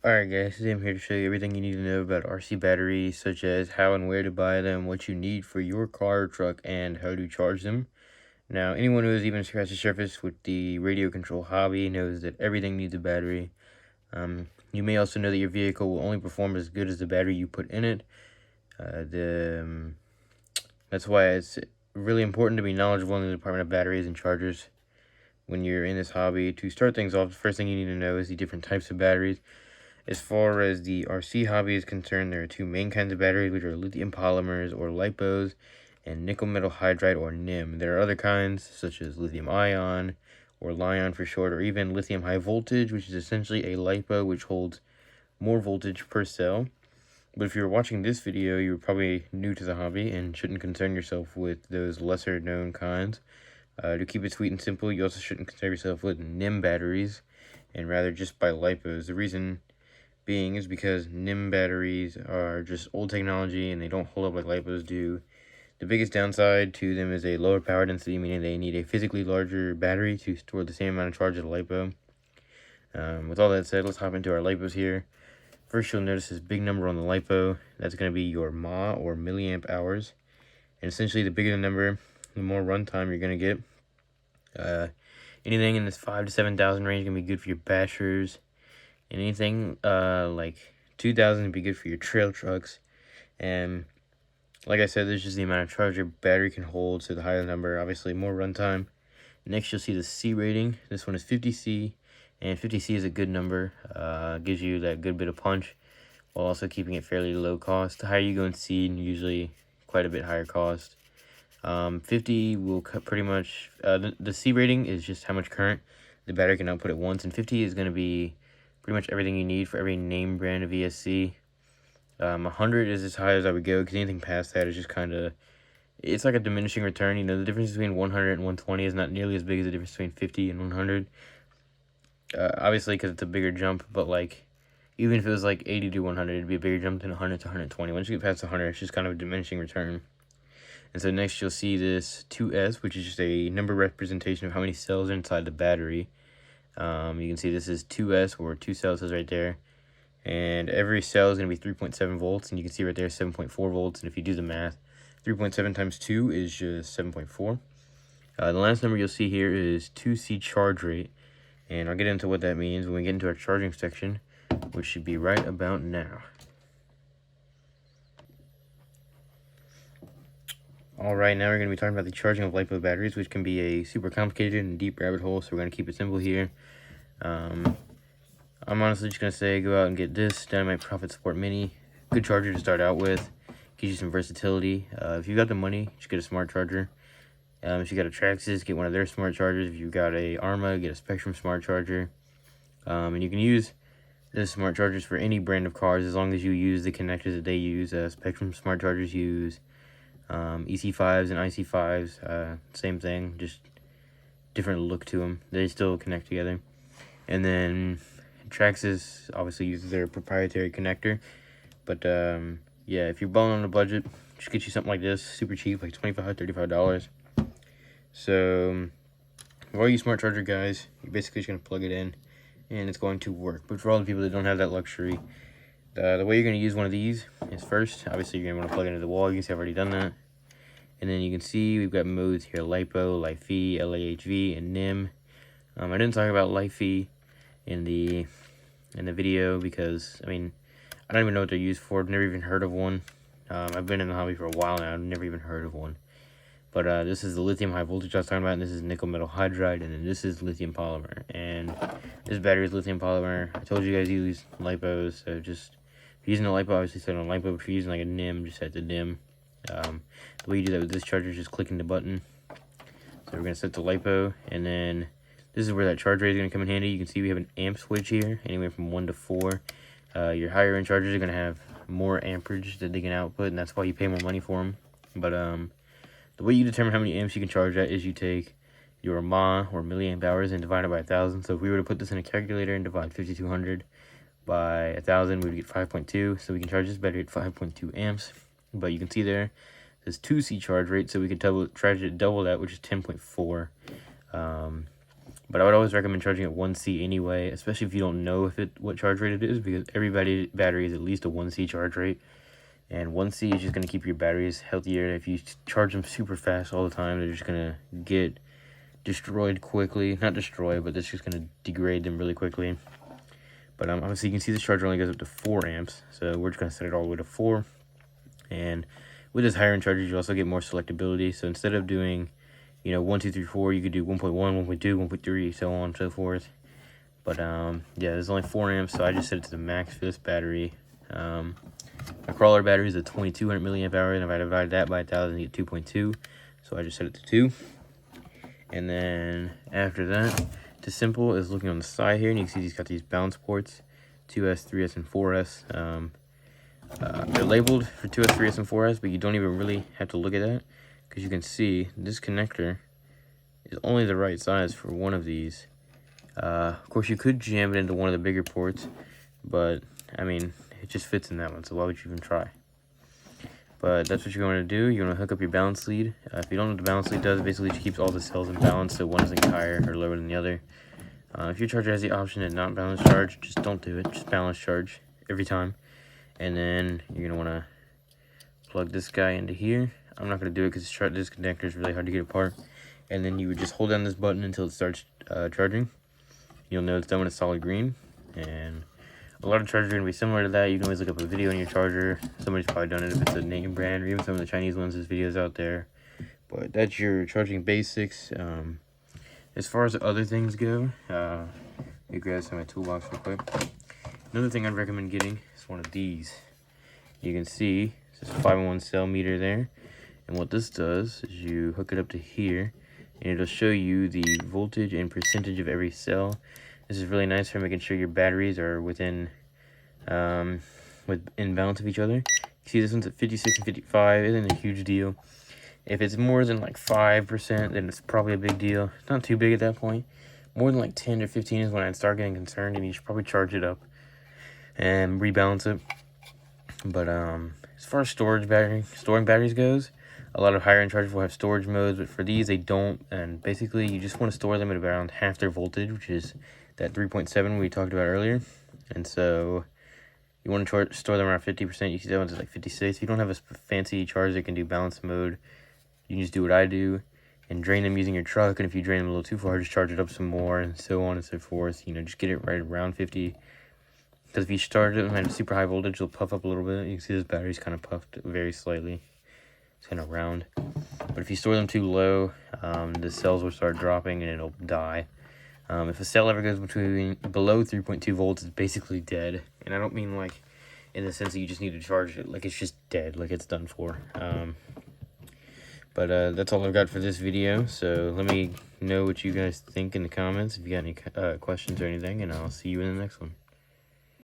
Alright guys, today I'm here to show you everything you need to know about RC batteries, such as how and where to buy them, what you need for your car or truck, and how to charge them. Now, anyone who has even scratched the surface with the radio control hobby knows that everything needs a battery. You may also know that your vehicle will only perform as good as the battery you put in it. That's why it's really important to be knowledgeable in the department of batteries and chargers when you're in this hobby. To start things off, the first thing you need to know is the different types of batteries. As far as the RC hobby is concerned, there are two main kinds of batteries, which are lithium polymers or LiPos and nickel metal hydride or NIM. There are other kinds, such as lithium ion or Li-ion for short, or even lithium high voltage, which is essentially a LiPo which holds more voltage per cell. But if you're watching this video, you're probably new to the hobby and shouldn't concern yourself with those lesser known kinds. To keep it sweet and simple, you also shouldn't concern yourself with NIM batteries and rather just buy LiPos. The reason being is because NIM batteries are just old technology and they don't hold up like LiPos do. The biggest downside to them is a lower power density, meaning they need a physically larger battery to store the same amount of charge as a LiPo. With all that said, let's hop into our LiPos here. First, you'll notice this big number on the LiPo. That's going to be your mAh, or milliamp hours. And essentially, the bigger the number, the more runtime you're going to get. Anything in this 5,000 to 7,000 range is going to be good for your bashers. And anything like 2,000 would be good for your trail trucks. And like I said, this is just the amount of charge your battery can hold, so the higher the number, obviously more runtime. Next, you'll see the C rating. This one is 50C, and 50C is a good number. Gives you that good bit of punch, while also keeping it fairly low cost. The higher you go in C, usually quite a bit higher cost. 50 will cut pretty much, the C rating is just how much current the battery can output at once, and 50 is going to be pretty much everything you need for every name brand of ESC. 100 is as high as I would go, because anything past that is just kind of, it's like a diminishing return. You know, the difference between 100 and 120 is not nearly as big as the difference between 50 and 100. Obviously, because it's a bigger jump, but like, even if it was like 80 to 100, it'd be a bigger jump than 100 to 120. Once you get past 100, it's just kind of a diminishing return. And so next you'll see this 2S, which is just a number representation of how many cells are inside the battery. You can see this is 2S, or 2 cells is right there. And every cell is going to be 3.7 volts, and you can see right there 7.4 volts. And if you do the math, 3.7 times 2 is just 7.4. The last number you'll see here is 2C charge rate, and I'll get into what that means when we get into our charging section, which should be right about now. Alright, now we're going to be talking about the charging of LiPo batteries, which can be a super complicated and deep rabbit hole, so we're going to keep it simple here. I'm honestly just going to say go out and get this Dynamite Profit Sport Mini. Good charger to start out with. Gives you some versatility. If you've got the money, just get a smart charger. If you got a Traxxas, get one of their smart chargers. If you've got a Arma, get a Spectrum smart charger. And you can use the smart chargers for any brand of cars as long as you use the connectors that they use. Spectrum smart chargers use EC5s and IC5s, same thing, just different look to them. They still connect together. And then Traxxas obviously uses their proprietary connector. But yeah, if you're balling on a budget, just get you something like this, super cheap, like $25, $35. So for all you smart charger guys, you're basically just gonna plug it in and it's going to work. But for all the people that don't have that luxury, the way you're going to use one of these is first, obviously you're going to want to plug it into the wall. You can see I've already done that. And then you can see we've got modes here: LiPo, LiFi, LAHV, and NIM. I didn't talk about LiFi in the video because, I mean, I don't even know what they're used for. I've never even heard of one. I've been in the hobby for a while now. I've never even heard of one. But this is the lithium high voltage I was talking about, and this is nickel metal hydride, and then this is lithium polymer. And this battery is lithium polymer. I told you guys use LiPos, so just, if you're using a LiPo, obviously set on LiPo. If you're using like a NIM, just set the NIM. The way you do that with this charger is just clicking the button. So we're going to set the LiPo, and then this is where that charge rate is going to come in handy. You can see we have an amp switch here, anywhere from 1 to 4. Your higher end chargers are going to have more amperage that they can output, and that's why you pay more money for them. But the way you determine how many amps you can charge at is you take your mAh, or milliamp hours, and divide it by 1,000. So if we were to put this in a calculator and divide 5,200 by 1,000, we would get 5.2. So we can charge this battery at 5.2 amps. But you can see there, there's 2C charge rate, so we could try to double that, which is 10.4. But I would always recommend charging at 1C anyway, especially if you don't know what charge rate it is, because every battery is at least a 1C charge rate. And 1C is just going to keep your batteries healthier. If you charge them super fast all the time, they're just going to get destroyed quickly. Not destroyed, but that's just going to degrade them really quickly. But obviously you can see this charger only goes up to 4 amps. So we're just going to set it all the way to 4. And with this higher end chargers, you also get more selectability. So instead of doing, 1, 2, 3, 4, you could do 1.1, 1.2, 1.3, so on and so forth. But yeah, there's only 4 amps, so I just set it to the max for this battery. My crawler battery is a 2200 milliamp hour, and if I divide that by 1,000, I get 2.2. So I just set it to 2. And then after that, to simple is looking on the side here, and you can see he's got these balance ports, 2S, 3S, and 4S. They're labeled for 2S, 3S, and 4S, but you don't even really have to look at that, because you can see this connector is only the right size for one of these. Of course, you could jam it into one of the bigger ports, but I mean, it just fits in that one, so why would you even try? But that's what you're going to do. You're going to hook up your balance lead. If you don't know what the balance lead does, it basically just keeps all the cells in balance, so one doesn't get higher or lower than the other. If your charger has the option to not balance charge, just don't do it. Just balance charge every time. And then you're going to want to plug this guy into here. I'm not going to do it because this connector is really hard to get apart. And then you would just hold down this button until it starts charging. You'll know it's done when it's solid green. And a lot of chargers are going to be similar to that. You can always look up a video on your charger. Somebody's probably done it if it's a name brand, or even some of the Chinese ones. There's videos out there. But that's your charging basics. As far as other things go, let me grab some of my toolbox real quick. Another thing I'd recommend getting is one of these. You can see this 5-in-1 cell meter there. And what this does is you hook it up to here, and it'll show you the voltage and percentage of every cell. This is really nice for making sure your batteries are in balance of each other. You see this one's at 56 and 55, isn't a huge deal. If it's more than like 5%, then it's probably a big deal. It's not too big at that point. More than like 10 or 15 is when I'd start getting concerned, and you should probably charge it up and rebalance it. But as far as storing batteries goes, a lot of higher end chargers will have storage modes, but for these they don't. And basically you just want to store them at around half their voltage, which is that 3.7 we talked about earlier. And so you want to store them around 50%. You see that one's like 56. If you don't have a fancy charger that can do balance mode, you can just do what I do and drain them using your truck. And if you drain them a little too far, just charge it up some more, and so on and so forth. Just get it right around 50. Because if you start it at a super high voltage, it'll puff up a little bit. You can see this battery's kind of puffed very slightly. It's kind of round. But if you store them too low, the cells will start dropping and it'll die. If a cell ever goes below 3.2 volts, it's basically dead. And I don't mean like in the sense that you just need to charge it. Like, it's just dead. Like, it's done for. But that's all I've got for this video. So let me know what you guys think in the comments if you got any questions or anything. And I'll see you in the next one.